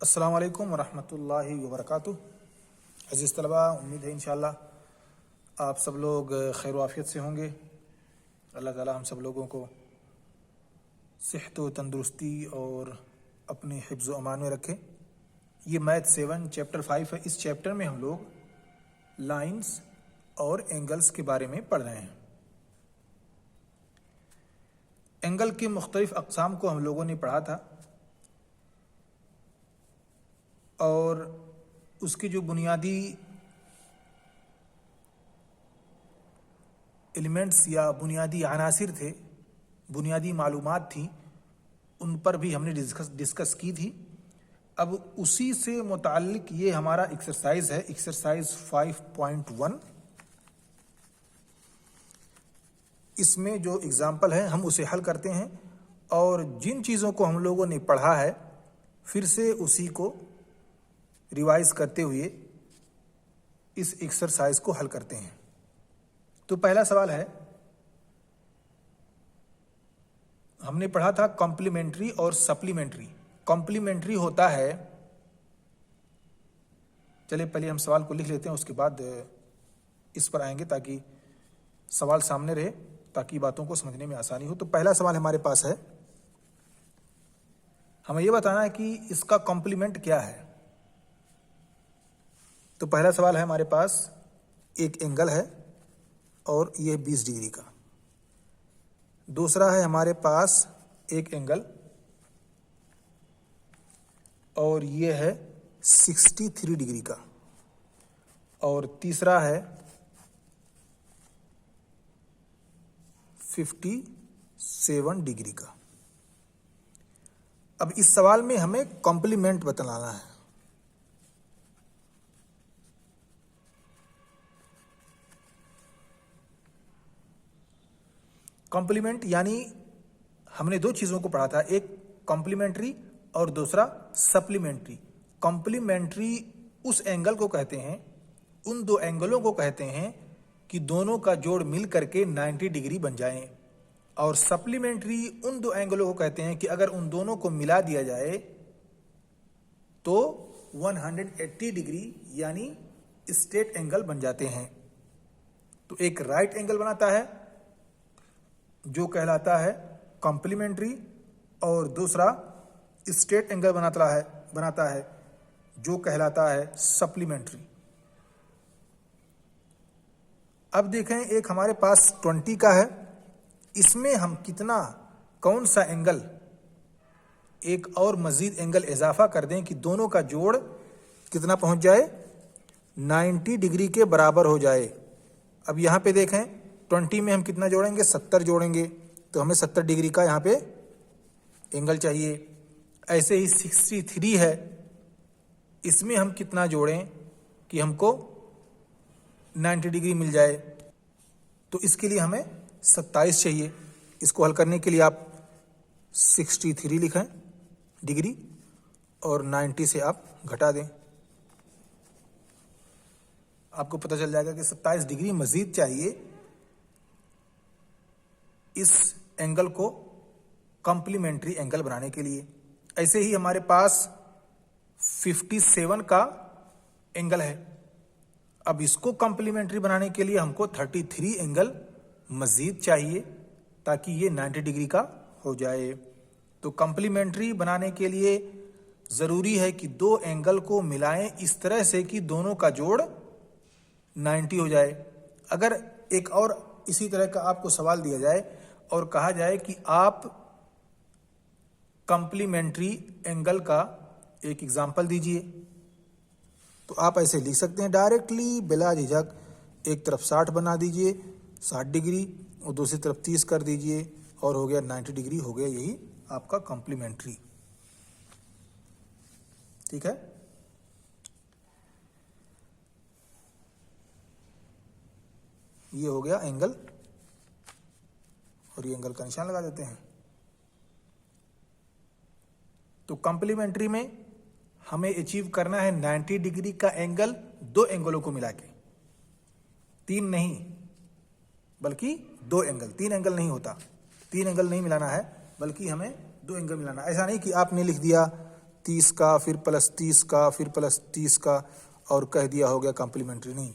अस्सलाम वालेकुम वरहमतुल्लाहि वबरकातुह। अज़ीज़ तलबा, उम्मीद है इंशाअल्लाह आप सब लोग खैर आफियत से होंगे। अल्लाह ताला हम सब लोगों को सेहत व तंदुरुस्ती और अपने हिफ्ज़ व अमान में रखे। ये मैथ 7 चैप्टर 5 है। इस चैप्टर में हम लोग लाइंस और एंगल्स के बारे में पढ़ रहे हैं। एंगल के मुख्तलिफ अक़साम को हम लोगों ने पढ़ा था और उसके जो बुनियादी एलिमेंट्स या बुनियादी अनासिर थे, बुनियादी मालूमात थी, उन पर भी हमने डिस्कस की थी। अब उसी से मुताल्लिक ये हमारा एक्सरसाइज है, एक्सरसाइज 5.1। इसमें जो एग्जाम्पल है हम उसे हल करते हैं और जिन चीज़ों को हम लोगों ने पढ़ा है फिर से उसी को रिवाइज करते हुए इस एक्सरसाइज को हल करते हैं। तो पहला सवाल है, हमने पढ़ा था कॉम्प्लीमेंट्री और सप्लीमेंट्री। कॉम्प्लीमेंट्री होता है, चलिए पहले हम सवाल को लिख लेते हैं, उसके बाद इस पर आएंगे ताकि सवाल सामने रहे, ताकि बातों को समझने में आसानी हो। तो पहला सवाल हमारे पास है, हमें यह बताना है कि इसका कॉम्प्लीमेंट क्या है। तो पहला सवाल है हमारे पास, एक एंगल है और ये 20 डिग्री का। दूसरा है हमारे पास एक एंगल और ये है 63 डिग्री का। और तीसरा है 57 डिग्री का। अब इस सवाल में हमें कॉम्प्लीमेंट बतलाना है। कॉम्प्लीमेंट यानी हमने दो चीज़ों को पढ़ा था, एक कॉम्प्लीमेंट्री और दूसरा सप्लीमेंट्री। कॉम्प्लीमेंट्री उस एंगल को कहते हैं, उन दो एंगलों को कहते हैं कि दोनों का जोड़ मिल करके 90 डिग्री बन जाएं। और सप्लीमेंट्री उन दो एंगलों को कहते हैं कि अगर उन दोनों को मिला दिया जाए तो 180 डिग्री यानी स्ट्रेट एंगल बन जाते हैं। तो एक राइट एंगल बनाता है जो कहलाता है कॉम्प्लीमेंट्री, और दूसरा स्ट्रेट एंगल बनाता है जो कहलाता है सप्लीमेंट्री। अब देखें, एक हमारे पास 20 का है, इसमें हम कौन सा एंगल, एक और मजीद एंगल इजाफा कर दें कि दोनों का जोड़ कितना पहुंच जाए, 90 डिग्री के बराबर हो जाए। अब यहां पे देखें, 20 में हम कितना जोड़ेंगे, 70 जोड़ेंगे, तो हमें 70 डिग्री का यहाँ पे एंगल चाहिए। ऐसे ही 63 है, इसमें हम कितना जोड़ें कि हमको 90 डिग्री मिल जाए। तो इसके लिए हमें 27 चाहिए। इसको हल करने के लिए आप 63 लिखें डिग्री और 90 से आप घटा दें, आपको पता चल जाएगा कि 27 डिग्री मजीद चाहिए इस एंगल को कॉम्प्लीमेंट्री एंगल बनाने के लिए। ऐसे ही हमारे पास 57 का एंगल है। अब इसको कॉम्प्लीमेंट्री बनाने के लिए हमको 33 एंगल मजीद चाहिए ताकि ये 90 डिग्री का हो जाए। तो कॉम्प्लीमेंट्री बनाने के लिए ज़रूरी है कि दो एंगल को मिलाएं इस तरह से कि दोनों का जोड़ 90 हो जाए। अगर एक और इसी तरह का आपको सवाल दिया जाए और कहा जाए कि आप कॉम्प्लीमेंट्री एंगल का एक एग्जाम्पल दीजिए, तो आप ऐसे लिख सकते हैं डायरेक्टली बिला झिझक। एक तरफ 60 बना दीजिए, 60 डिग्री, और दूसरी तरफ 30 कर दीजिए और हो गया 90 डिग्री, हो गया यही आपका कॉम्प्लीमेंट्री। ठीक है। ये हो गया एंगल और ये एंगल का निशान लगा देते हैं। तो कॉम्प्लीमेंट्री में हमें अचीव करना है 90 डिग्री का एंगल दो एंगलों को मिला के, 3 नहीं बल्कि 2 एंगल। 3 एंगल नहीं होता, 3 एंगल नहीं मिलाना है बल्कि हमें 2 एंगल मिलाना। ऐसा नहीं कि आपने लिख दिया 30 का, फिर प्लस 30 का, फिर प्लस 30 का, और कह दिया हो गया कॉम्प्लीमेंट्री। नहीं,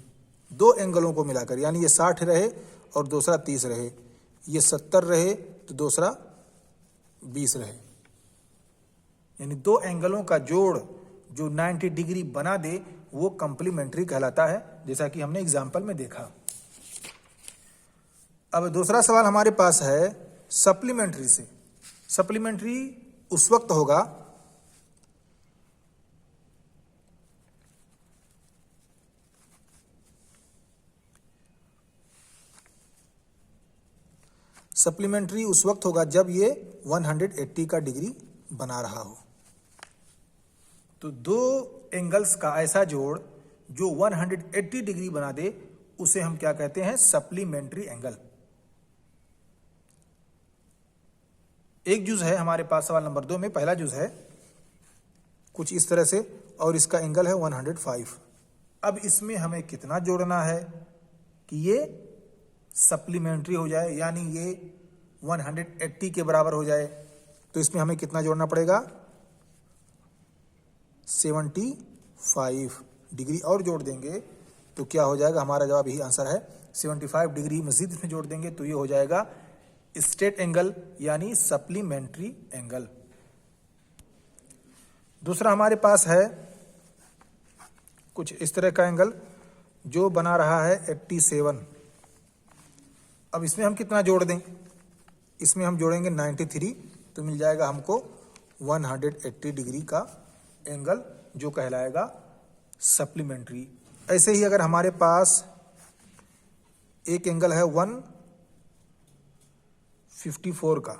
दो एंगलों को मिलाकर, यानी ये 60 रहे और दूसरा 30 रहे, ये 70 रहे तो दूसरा 20 रहे, यानी दो एंगलों का जोड़ जो 90 डिग्री बना दे वो कॉम्प्लीमेंट्री कहलाता है, जैसा कि हमने एग्जाम्पल में देखा। अब दूसरा सवाल हमारे पास है सप्लीमेंट्री से। सप्लीमेंट्री उस वक्त होगा जब ये 180 का डिग्री बना रहा हो। तो दो एंगल्स का ऐसा जोड़ जो 180 डिग्री बना दे उसे हम क्या कहते हैं? Supplementary angle. एक जुज है हमारे पास सवाल नंबर 2 में। पहला जुज है कुछ इस तरह से और इसका एंगल है 105। अब इसमें हमें कितना जोड़ना है कि ये सप्लीमेंट्री हो जाए, यानी ये 180 के बराबर हो जाए? तो इसमें हमें कितना जोड़ना पड़ेगा? 75 डिग्री और जोड़ देंगे तो क्या हो जाएगा? हमारा जवाब यही आंसर है, 75 डिग्री मजीद इसमें जोड़ देंगे तो ये हो जाएगा स्ट्रेट एंगल, यानी सप्लीमेंट्री एंगल। दूसरा हमारे पास है कुछ इस तरह का एंगल जो बना रहा है 87। अब इसमें हम कितना जोड़ दें? इसमें हम जोड़ेंगे 93 तो मिल जाएगा हमको 180 डिग्री का एंगल जो कहलाएगा सप्लीमेंट्री। ऐसे ही अगर हमारे पास एक एंगल है 154 का,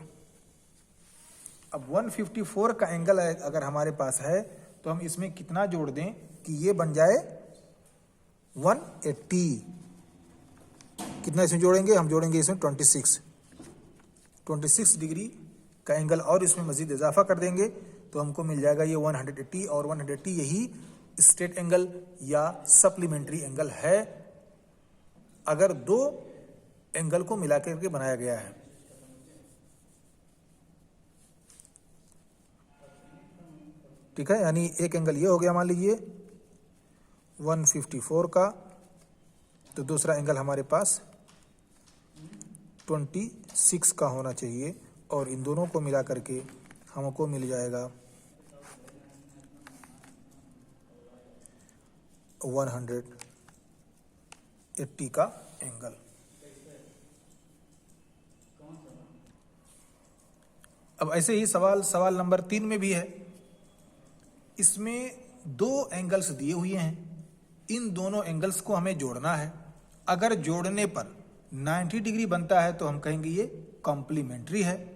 अब 154 का एंगल अगर हमारे पास है तो हम इसमें कितना जोड़ दें कि ये बन जाए 180? कितना इसमें जोड़ेंगे? हम जोड़ेंगे इसमें 26 डिग्री का एंगल और इसमें मजीद इजाफा कर देंगे तो हमको मिल जाएगा ये 180, और 180 यही स्ट्रेट एंगल या सप्लीमेंट्री एंगल है अगर दो एंगल को मिला करके बनाया गया है। ठीक है, यानी एक एंगल ये हो गया मान लीजिए 154 का, तो दूसरा एंगल हमारे पास 26 का होना चाहिए, और इन दोनों को मिला करके हमको मिल जाएगा 180 का एंगल। अब ऐसे ही सवाल नंबर 3 में भी है। इसमें दो एंगल्स दिए हुए हैं, इन दोनों एंगल्स को हमें जोड़ना है। अगर जोड़ने पर 90 डिग्री बनता है तो हम कहेंगे ये कॉम्प्लीमेंट्री है,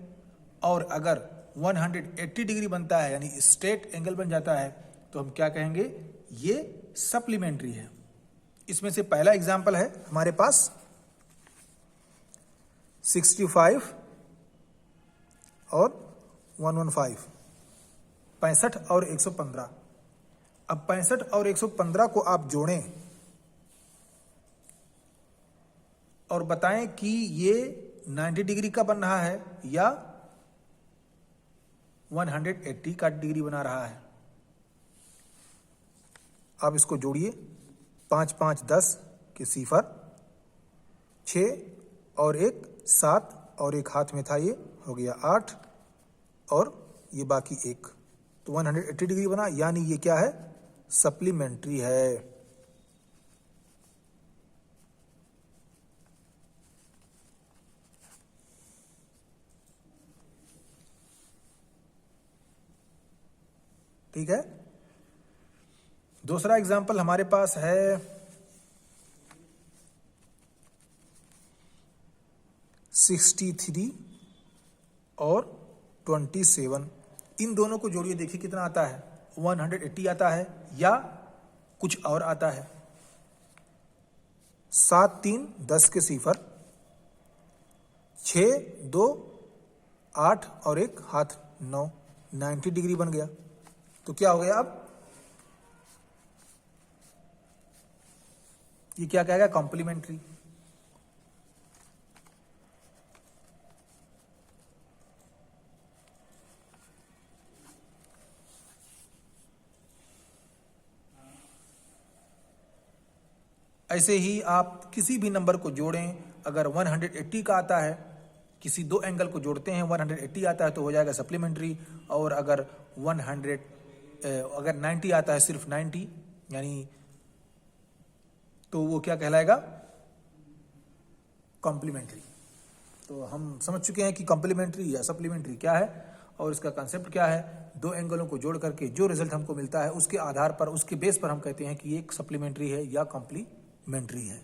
और अगर 180 डिग्री बनता है यानी स्ट्रेट एंगल बन जाता है तो हम क्या कहेंगे? ये सप्लीमेंट्री है। इसमें से पहला एग्जांपल है हमारे पास 65 और 115, 65 और 115। अब 65 और 115 को आप जोड़ें और बताएं कि ये 90 डिग्री का बन रहा है या 180 का डिग्री बना रहा है। आप इसको जोड़िए, 5 5 10 के सिफर, 6 और 1 7 और एक हाथ में था ये हो गया 8, और ये बाकी 1, तो 180 डिग्री बना, यानी ये क्या है? सप्लीमेंट्री है। ठीक है, दूसरा एग्जांपल हमारे पास है 63 और 27। इन दोनों को जोड़िए, देखिए कितना आता है? 180 आता है या कुछ और आता है? 7 3 10 के सिफर, 6 2 8 और एक हाथ 9, 90 डिग्री बन गया। तो क्या हो गया? अब ये क्या कहेगा? कॉम्प्लीमेंट्री। ऐसे ही आप किसी भी नंबर को जोड़ें, अगर 180 का आता है, किसी दो एंगल को जोड़ते हैं 180 आता है तो हो जाएगा सप्लीमेंट्री, और अगर 90 आता है, सिर्फ 90 यानी, तो वो क्या कहलाएगा? कॉम्प्लीमेंट्री। तो हम समझ चुके हैं कि कॉम्प्लीमेंट्री या सप्लीमेंट्री क्या है और इसका कंसेप्ट क्या है। दो एंगलों को जोड़ करके जो रिजल्ट हमको मिलता है उसके आधार पर, उसके बेस पर हम कहते हैं कि एक सप्लीमेंट्री है या कॉम्प्लीमेंट्री है।